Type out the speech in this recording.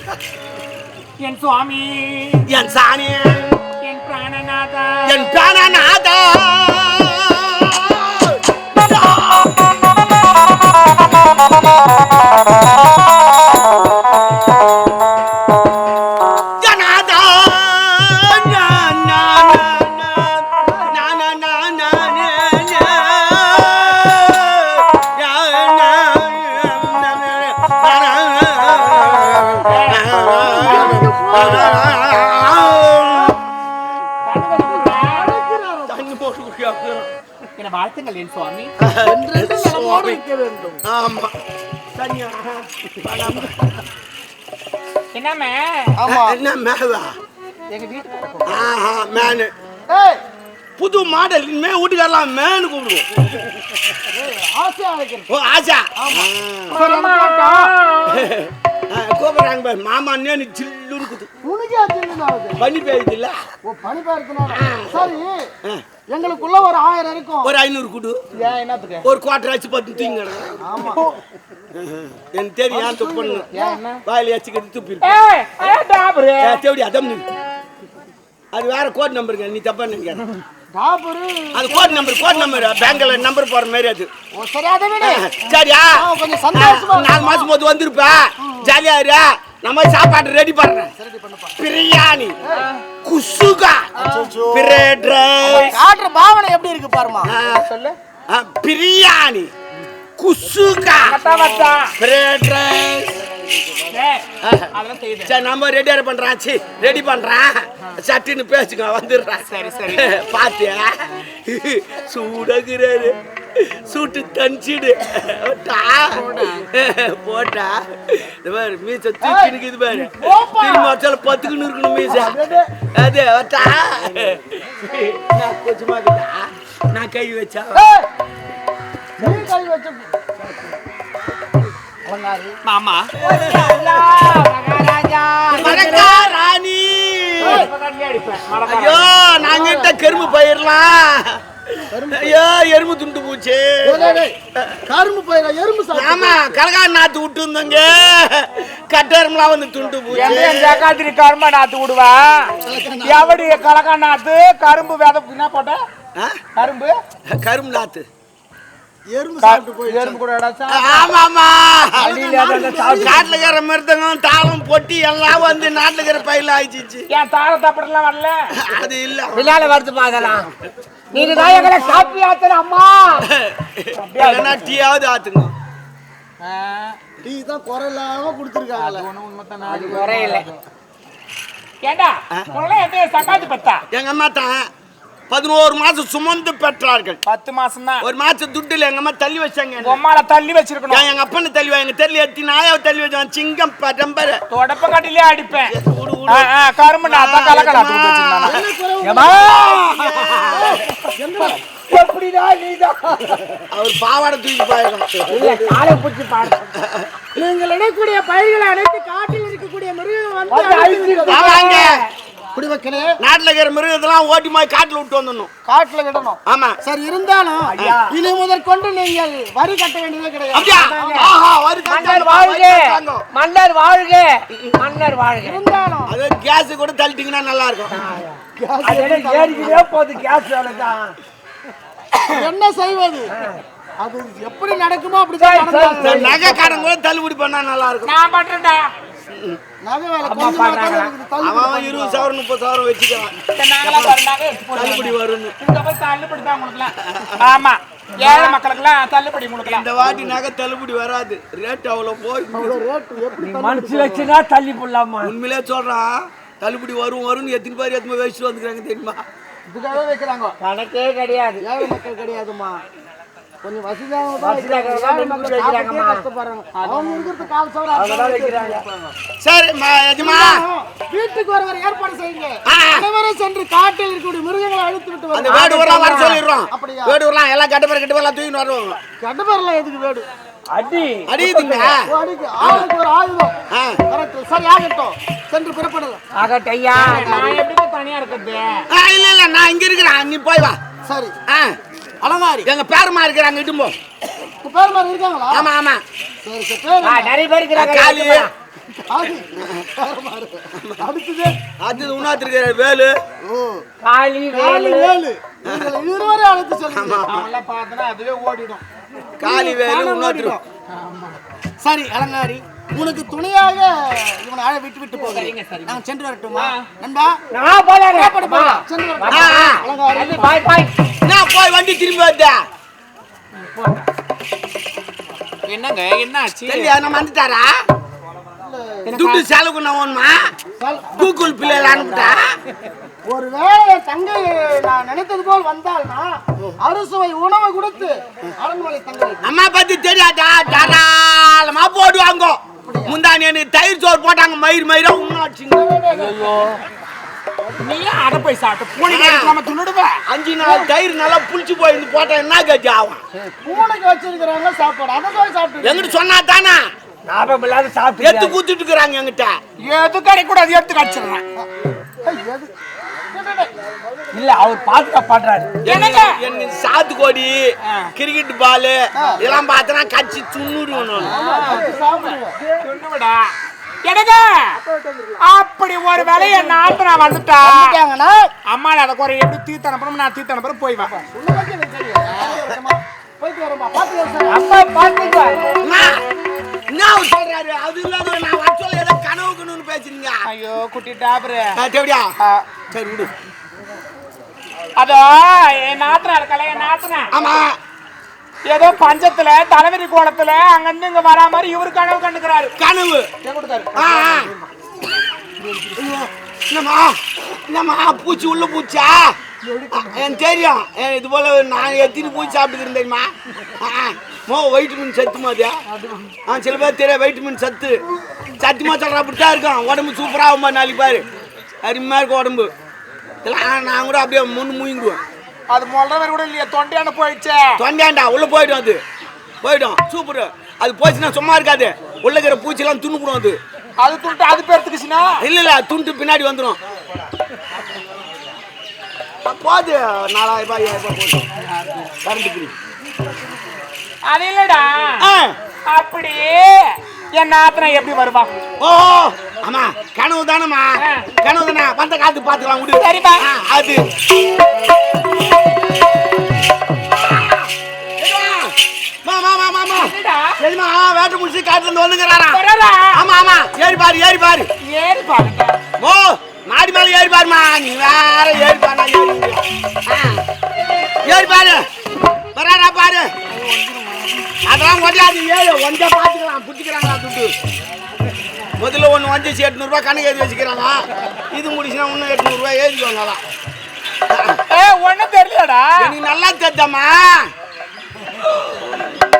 என் சுவாமி, என் சாணி, என் பிராணநாதா, என் பிராணநாதா. என வாழ்த்துங்கள் என் சுவாமி. என்னமே எங்க வீட்டு புது மாடல் இனிமே வீட்டுக்காரலாம் மேனு கூப்பிடுவோம். ஆசா கூப்பிடுறாங்க பாரு. மாமா அண்ணே சில்லுன்னு குது பனி பெய்யுது இல்ல. பனி பெய்யறதுனால சரி. எங்களுக்குள்ள ஒரு 1000 இருக்கும். ஒரு 500 குடு. ஏன் என்னத்துக்கு? ஒரு குவார்டர் ஆச்சு பத்து தூங்க. ஆமா எனக்கு தெரியும் ஏன் துப்பு பண்ணு. வாயில வச்சுக்கிட்டு துப்பி தேவடி அதம். அது வேற கோட் நம்பருங்க. நீ தப்பா நினைக்காத. அது கோட் நம்பர் பேங்க்ல நம்பர் போற மாதிரி அது. சரியா? கொஞ்சம் சந்தோஷமா 4 மாசம் போது வந்திருப்பா. ஜாலியா இரு. நம்ம சாப்பாடு ரெடி பண்றேன். Biryani, kuska, bread rice. Order பாவனை எப்படி இருக்கு பாருமா. சொல்லு. Biryani, kuska, bread rice. சரி நம்ம ரெடி பண்றேன். சட்டின்னு பேசுங்க வந்துடுறேன். சரி சரி. பாத்தியா சூடகுறாரு. சூட்டு தனிச்சிடு போட்டா மீச தூக்கினுக்கு இது பாரு. திரும்ப பத்துக்குன்னு இருக்கணும் மீச. அது கொஞ்சமா நான் கை வச்சா மாமா ராணி. ஐயோ நாங்கிட்ட கரும்பு பயிரலாம். ஐயோ எறும்பு துண்டு போச்சு. கரும்பு பயிர எறும்பு. ஆமா கலகா நாத்து விட்டு இருந்தங்க. கட்டெரும்புலாம் வந்து துண்டு போச்சு. கரும்பு நாத்து விடுவா. எப்படி கலகா நாத்து கரும்பு விதை என்ன போட்ட? கரும்பு நாத்து எறும்பு கூட காட்டுல இருக்கிற மிருதங்கம் தாளம் பொட்டி எல்லாம் வந்து நாட்டுல இருக்கிற பயில ஆயிடுச்சு. ஏன் தாளம் தப்படலாம் வரல? அது இல்ல விழால வருது பாதலாம். நீங்க நாயகரை காப்பி ஆத்துற அம்மா. அப்படியே டீயாவது ஆத்துங்க. டீ தான் குறையில்லாம குடுத்துருக்காங்க. உண்மைதான். அது குறையில. ஏண்டா உங்களே எத்தே சக்காத்து பத்தா? எங்க அம்மா தான் 11 மாசம் சுமந்து பெற்றார்கள். 10 மாசம் தான். ஒரு மாசம் துட்டுல எங்க அம்மா தள்ளி வச்சாங்க. உம்மால தள்ளி வச்சிருக்கணும். எங்க அப்பன்னு தள்ளி எங்க தெரியல எத்தி நாயாவை தள்ளி வச்சான். சிங்கம் பரம்பரை தொடப்ப கட்டிலே அடிப்பேன். கரும்பு நாத்தா கலக்கடா தூக்கி வச்சிருந்தானா. எப்படிடா நீதான் அவர் பாவாடை தூக்கி பாயலாம். இல்ல காலை புடிச்சு பாடு. நீங்கள் இடக்கூடிய பயிர்களை அனைத்து காட்டில் இருக்கக்கூடிய மிருகங்கள் வந்து ஆமாங்க. குடிமக்களே நாட்டுல இருக்கிற மிருகத்தெல்லாம் ஓட்டி போய் காட்டுல விட்டு வந்துடணும். காட்டுல விடணும். ஆமா சரி. இருந்தாலும் இனி முதல் கொண்டு நீங்கள் வரி கட்ட வேண்டியதே கிடையாது. அப்படியா? ஆஹா வரி மன்னர் வாழ்க. மன்னர் வாழ்க. மன்னர் வாழ்க. இருந்தாலும் அது கேஸ் கூட தள்ளிட்டீங்கன்னா நல்லா இருக்கும். அது ஏறிக்கிட்டே போகுது கேஸ் வேலைதான். என்ன செய்வது? அது எப்படி நடக்குமோ அப்படிதான். நகை கடன் கூட தள்ளுபடி பண்ணா நல்லா இருக்கும். நான் பண்றேன்டா. நகை வேலை கொஞ்சமா தான் இருக்குது. அவன் 20,000 30,000 வச்சுக்கலாம். தள்ளுபடி வரும். தள்ளுபடி தான் உங்களுக்குலாம். ஆமா ஏழை மக்களுக்குலாம் தள்ளுபடி கொடுக்கலாம். இந்த வாட்டி நகை தள்ளுபடி வராது. ரேட் அவ்வளவு போய் மனசு வச்சுனா தள்ளி போடலாமா? உண்மையிலே சொல்றான். தள்ளுபடி வரும்னு எத்தனை பேர் எத்தனை வயசு வந்துக்கிறாங்க தெரியுமா? இதுக்காக வைக்கிறாங்க. கணக்கே கிடையாது. ஏழை மக்கள் கிடையாதுமா. கொஞ்சம் வீட்டுக்கு ஒருவர் ஏற்பாடு செய்யுங்க. அனைவரும் சென்று காட்டில் இருக்கக்கூடிய மிருகங்களை அழித்து விட்டு அந்த வேடு வர சொல்லிடுறோம். வேடு வரலாம் எல்லாம் கட்டப்பெல்லாம் தூக்கிட்டு வருவோம். கட்டப்பெல்லாம் எதுக்கு வேடு? அடியுதுங்க. ஆளுக்கு ஒரு ஆயுதம். சரி ஆகட்டும். சென்று புறப்படலாம். ஆகட்டும் ஐயா. நான் எப்படி தனியா இருக்கிறது? இல்ல நான் இங்க இருக்கிறேன். நீ போய் வா. சரி. அலங்காரி எங்க பேரமா இருக்கிறாங்க. இட்டும்போ பேரமா இருக்காங்களா? ஆமா ஆமா. சரி சரி. நிறைய பேர் இருக்கிறாங்க. காளி அடுத்தது அது உணாத்திருக்கிற வேலு காளி காளி வேலு இருவரை அழைத்து சொல்லுங்க. அவெல்லாம் பார்த்தனா அதுவே ஓடிடும். காளி வேலு உணாத்திரும். சரி அலங்காரி, உனக்கு துணையாக இவனை அழ விட்டு போகிறேன். நான் சென்று வரட்டுமா நண்பா? நான் போறேன். சென்று வரட்டும். அலங்காரி பாய் பாய். நான் போய் வண்டி திரும்பி வந்தா என்னங்க என்ன ஆச்சு? தெரியல நம்ம வந்துட்டாரா? துட்டு செலவு ஒண்ணுமா கூகுள் பிள்ளைல அனுப்பிட்டா? ஒருவேளை என் தங்கை நான் நினைத்தது போல் வந்தால்னா அறுசுவை உணவை கொடுத்து அரண்மனை தங்கை அம்மா பத்தி தெரியாதா? தாராளமா போடுவாங்க. முந்தானி எனக்கு தயிர் சோறு போட்டாங்க, மயிர் மயிரா உண்ணாச்சுங்க. நீ அட போய் சாப்பிட்டு பூனைக்கு எடுக்காம துண்ணுடுவ. 5 நாள் தயிர் நல்லா புளிச்சு போயிருந்து போட்டா என்ன கட்சி ஆகும்? பூனைக்கு வச்சிருக்கிறாங்க சாப்பாடு, அதை போய் சாப்பிட்டு எங்கிட்ட சொன்னா தானே ஞாபகம் இல்லாத சாப்பிட்டு எடுத்து கூத்துட்டு இருக்கிறாங்க எங்கிட்ட. எது கிடைக்கூடாது எடுத்து கடிச்சிடுறேன். இல்ல அவர் பாதுகாப்பாடுறாரு. என்னங்க என்ன சாத்துக்கோடி கிரிக்கெட் பால் இதெல்லாம் பார்த்தனா கட்சி துண்ணுடுவோம். சொன்னுவிடா எனக்கு அப்படி ஒரு வேலையை நாட்டு நான் வந்துட்டா அம்மா அதை குறை எப்படி தீர்த்து அனுப்பணும், நான் தீர்த்து அனுப்புறேன். போய் வா. போயிட்டு வரமா பாத்து அப்பா பாத்துக்கோ. என்ன சொல்றாரு? அது இல்லாத நான் வர சொல்ல ஏதோ கனவுக்குன்னு பேசுறீங்க. ஐயோ குட்டி டாபரு தேவடியா சரி விடு. அதோ என் நாத்தனா இருக்கல, என் நாத்தனா ஆமா ஏதோ பஞ்சத்துல தலைவரி கோலத்துல அங்கிருந்து இங்க வரா மாதிரி இவரு கனவு கண்டுக்கிறாரு. கனவு கொடுத்தாரு. என்னம்மா என்னம்மா பூச்சி உள்ள பூச்சா? எனக்கு தெரியும். இது போல நான் எத்தனை பூச்சி சாப்பிட்டு இருந்தேம்மா. வைட்டமின் சத்துமா அது? சில பேர் தெரியும் வைட்டமின் சத்து சத்தியமா சொல்ற அப்படித்தான் இருக்கும். உடம்பு சூப்பரா ஆகும்பா. நாளைக்கு பாரு அருமையா இருக்கும் உடம்பு. இதெல்லாம் நான் கூட அப்படியே முன்னு முயங்குவேன். அது முதல்ல கூட இல்லையா, தொண்டையான போயிடுச்சு. தொண்டையாண்டா உள்ள போயிடும். அது போயிடும் சூப்பர். அது போச்சுன்னா சும்மா இருக்காது, உள்ள இருக்கிற பூச்சிலாம் துண்ணுக்கூடும். அது அது துண்டு அது பேர்த்துக்குச்சுன்னா இல்ல துண்டு பின்னாடி வந்துடும். போது 4000 ரூபாய் 5000 ரூபாய் போதும் கரண்ட் பில். அது இல்லடா அப்படி என் நாத்தனா எப்படி வருவா? ஓ ஆமா கனவு தானம்மா, கனவு தானே. வந்த காலத்துக்கு பாத்துக்கலாம் விடு. சரிப்பா. அது சரிமா வேட்டை முடிச்சு காட்டுல இருந்து வந்துக்கிறாரா? ஆமா ஆமா ஏறி பாரு ஏறி பாரு ஏறி பாருங்க. ஓ மாடி மேல ஏறி பாருமா. நீ வேற ஏறி பாரு ஏறி பாரு வராரா பாரு. அதெல்லாம் கொண்டாது ஏழு ஒன்றே பாத்துக்கலாம். புடிச்சுக்கிறாங்களா துட்டு? முதல்ல ஒன்று வந்துச்சு 800 ரூபாய் கணக்கு எழுதி வச்சுக்கிறாங்க. இது முடிச்சுன்னா இன்னும் 800 ரூபாய் எழுதிக்குவாங்க. ஒன்னும் தெரியலடா. நீ நல்லா தெரியாமா?